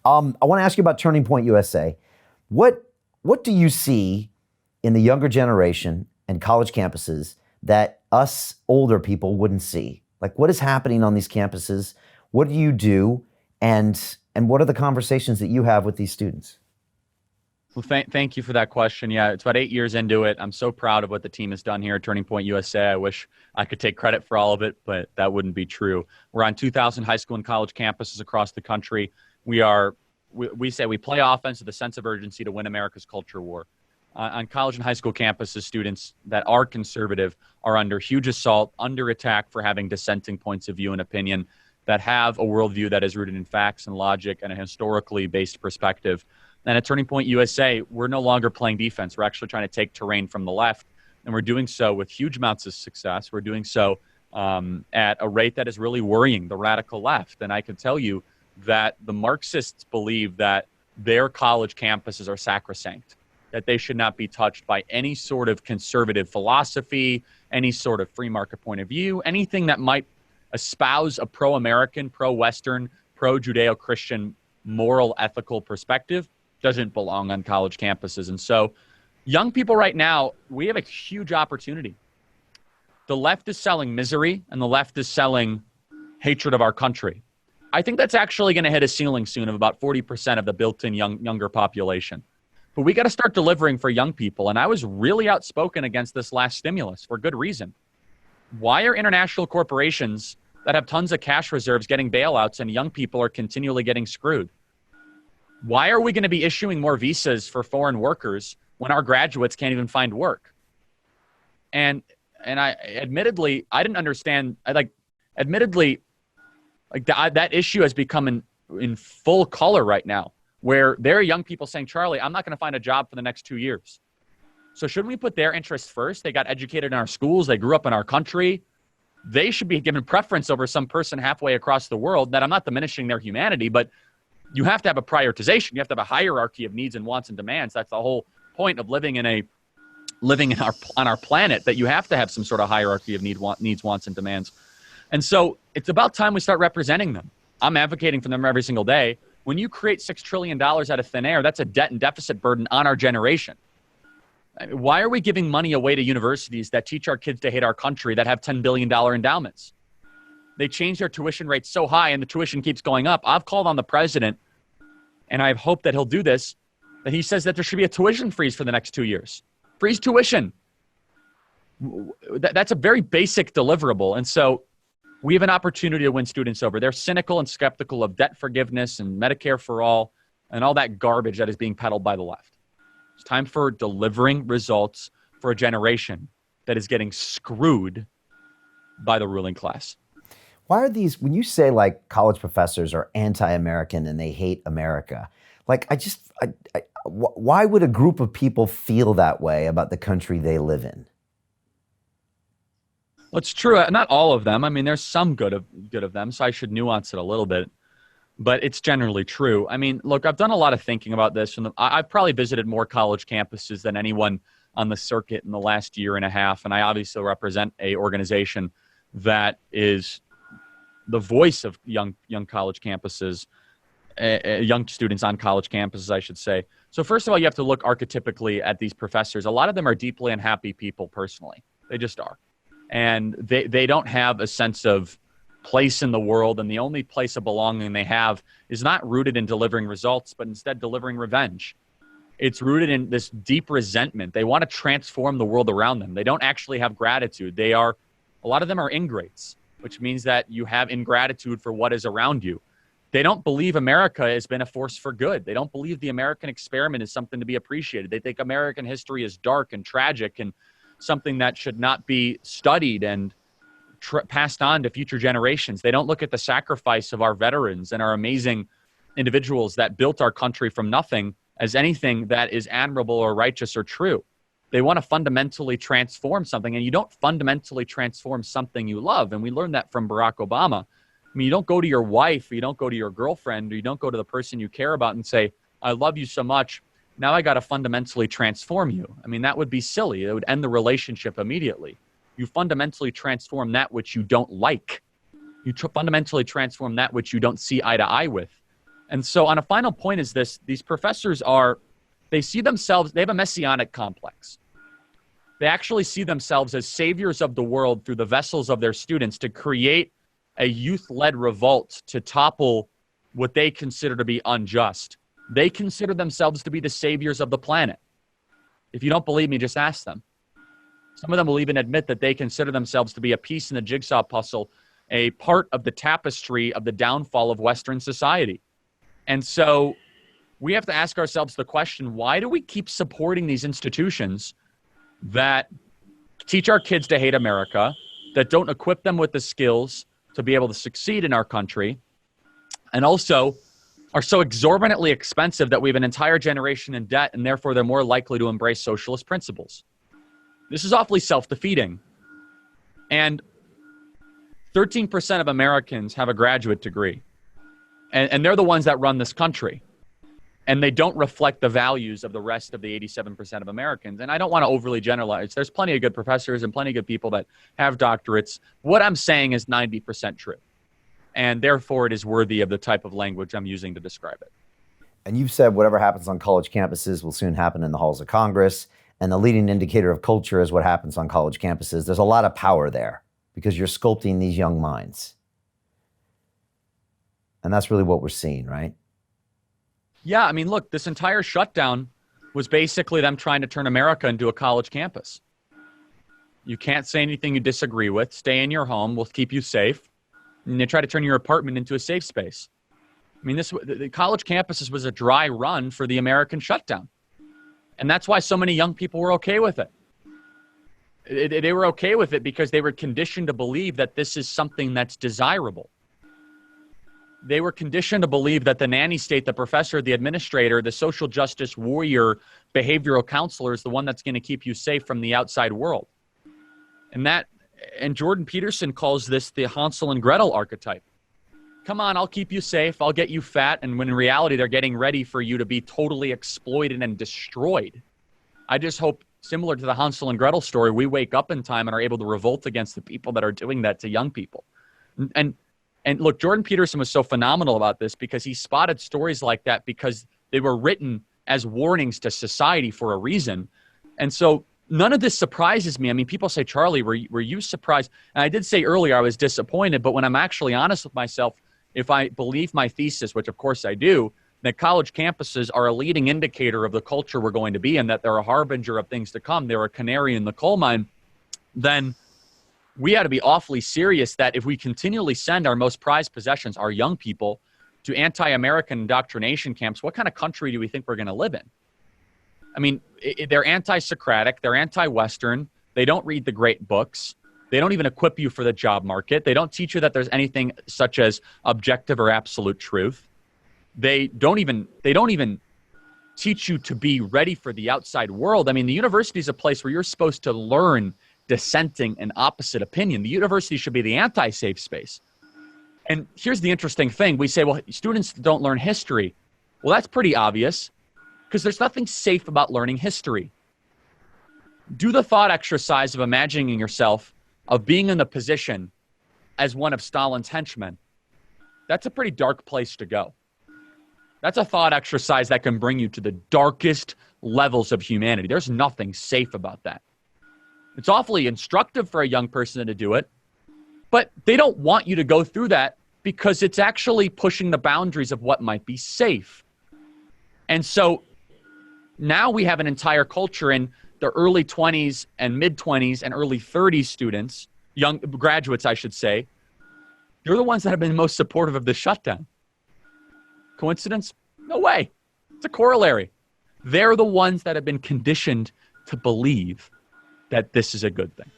I want to ask you about Turning Point USA. What do you see in the younger generation and college campuses that us older people wouldn't see? Like, what is happening on these campuses? What do you do? And what are the conversations that you have with these students? Well, thank you for that question. Yeah, it's about 8 years into it. I'm so proud of what the team has done here at Turning Point USA. I wish I could take credit for all of it, but that wouldn't be true. We're on 2,000 high school and college campuses across the country. We say we play offense with a sense of urgency to win America's culture war. On college and high school campuses, students that are conservative are under huge assault, under attack for having dissenting points of view and opinion, that have a worldview that is rooted in facts and logic and a historically based perspective. And at Turning Point USA, we're no longer playing defense. We're actually trying to take terrain from the left, and we're doing so with huge amounts of success. We're doing so at a rate that is really worrying the radical left. And I can tell you that the Marxists believe that their college campuses are sacrosanct, that they should not be touched by any sort of conservative philosophy, any sort of free market point of view, anything that might espouse a pro-American, pro-Western, pro-Judeo-Christian moral, ethical perspective doesn't belong on college campuses. And so young people right now, we have a huge opportunity. The left is selling misery and the left is selling hatred of our country. I think that's actually going to hit a ceiling soon of about 40% of the built-in younger population. But we got to start delivering for young people. And I was really outspoken against this last stimulus for good reason. Why are international corporations that have tons of cash reserves getting bailouts and young people are continually getting screwed? Why are we going to be issuing more visas for foreign workers when our graduates can't even find work? And I admittedly, I didn't understand. That issue has become in full color right now, where there are young people saying, Charlie, I'm not going to find a job for the next 2 years. So shouldn't we put their interests first? They got educated in our schools. They grew up in our country. They should be given preference over some person halfway across the world. That I'm not diminishing their humanity, but you have to have a prioritization. You have to have a hierarchy of needs and wants and demands. That's the whole point of living on our planet, that you have to have some sort of hierarchy of needs, wants, and demands. And so it's about time we start representing them. I'm advocating for them every single day. When you create $6 trillion out of thin air, that's a debt and deficit burden on our generation. Why are we giving money away to universities that teach our kids to hate our country, that have $10 billion endowments? They changed their tuition rates so high and the tuition keeps going up. I've called on the president, and I hope that he'll do this, that he says that there should be a tuition freeze for the next 2 years. Freeze tuition. That's a very basic deliverable. And so we have an opportunity to win students over. They're cynical and skeptical of debt forgiveness and Medicare for all and all that garbage that is being peddled by the left. It's time for delivering results for a generation that is getting screwed by the ruling class. Why are these, when you say like college professors are anti-American and they hate America, like why would a group of people feel that way about the country they live in? Well, it's true. Not all of them. I mean, there's some good of them, so I should nuance it a little bit. But it's generally true. I mean, look, I've done a lot of thinking about this. And I've probably visited more college campuses than anyone on the circuit in the last year and a half. And I obviously represent an organization that is the voice of young college campuses, young students on college campuses, I should say. So first of all, you have to look archetypically at these professors. A lot of them are deeply unhappy people personally. They just are. And they don't have a sense of place in the world, and the only place of belonging they have is not rooted in delivering results, but instead delivering revenge. It's rooted in this deep resentment. They want to transform the world around them. They don't actually have gratitude. A lot of them are ingrates, which means that you have ingratitude for what is around you. They don't believe America has been a force for good. They don't believe the American experiment is something to be appreciated. They think American history is dark and tragic and something that should not be studied and passed on to future generations. They don't look at the sacrifice of our veterans and our amazing individuals that built our country from nothing as anything that is admirable or righteous or true. They want to fundamentally transform something, and you don't fundamentally transform something you love. And we learned that from Barack Obama. I mean, you don't go to your wife, or you don't go to your girlfriend, or you don't go to the person you care about and say, I love you so much, now I got to fundamentally transform you. I mean, that would be silly. It would end the relationship immediately. You fundamentally transform that which you don't like. You fundamentally transform that which you don't see eye to eye with. And so on a final point is this, these professors they see themselves, they have a messianic complex. They actually see themselves as saviors of the world through the vessels of their students to create a youth-led revolt to topple what they consider to be unjust. They consider themselves to be the saviors of the planet. If you don't believe me, just ask them. Some of them will even admit that they consider themselves to be a piece in the jigsaw puzzle, a part of the tapestry of the downfall of Western society. And so we have to ask ourselves the question, why do we keep supporting these institutions that teach our kids to hate America, that don't equip them with the skills to be able to succeed in our country, and also are so exorbitantly expensive that we have an entire generation in debt, and therefore they're more likely to embrace socialist principles? This is awfully self-defeating. And 13% of Americans have a graduate degree. And they're the ones that run this country. And they don't reflect the values of the rest of the 87% of Americans. And I don't want to overly generalize. There's plenty of good professors and plenty of good people that have doctorates. What I'm saying is 90% true. And therefore, it is worthy of the type of language I'm using to describe it. And you've said whatever happens on college campuses will soon happen in the halls of Congress. And the leading indicator of culture is what happens on college campuses. There's a lot of power there because you're sculpting these young minds. And that's really what we're seeing, right? Yeah, I mean, look, this entire shutdown was basically them trying to turn America into a college campus. You can't say anything you disagree with. Stay in your home. We'll keep you safe. And they try to turn your apartment into a safe space. I mean, the college campuses was a dry run for the American shutdown. And that's why so many young people were okay with it. They were okay with it because they were conditioned to believe that this is something that's desirable. They were conditioned to believe that the nanny state, the professor, the administrator, the social justice warrior, behavioral counselor is the one that's going to keep you safe from the outside world. And Jordan Peterson calls this the Hansel and Gretel archetype. Come on, I'll keep you safe. I'll get you fat. And when in reality, they're getting ready for you to be totally exploited and destroyed. I just hope, similar to the Hansel and Gretel story, we wake up in time and are able to revolt against the people that are doing that to young people. And look, Jordan Peterson was so phenomenal about this because he spotted stories like that because they were written as warnings to society for a reason. And so none of this surprises me. I mean, people say, Charlie, were you surprised? And I did say earlier I was disappointed, but when I'm actually honest with myself, if I believe my thesis, which of course I do, that college campuses are a leading indicator of the culture we're going to be in, that they're a harbinger of things to come, they're a canary in the coal mine, then we ought to be awfully serious that if we continually send our most prized possessions, our young people, to anti-American indoctrination camps, what kind of country do we think we're going to live in? I mean, they're anti-Socratic, they're anti-Western, they don't read the great books, they don't even equip you for the job market, they don't teach you that there's anything such as objective or absolute truth. They don't even teach you to be ready for the outside world. I mean, the university is a place where you're supposed to learn dissenting and opposite opinion. The university should be the anti-safe space. And here's the interesting thing. We say, well, students don't learn history. Well, that's pretty obvious because there's nothing safe about learning history. Do the thought exercise of imagining yourself of being in the position as one of Stalin's henchmen. That's a pretty dark place to go. That's a thought exercise that can bring you to the darkest levels of humanity. There's nothing safe about that. It's awfully instructive for a young person to do it, but they don't want you to go through that because it's actually pushing the boundaries of what might be safe. And so now we have an entire culture in the early 20s and mid-20s and early 30s students, young graduates, I should say. They're the ones that have been most supportive of the shutdown. Coincidence? No way. It's a corollary. They're the ones that have been conditioned to believe that this is a good thing.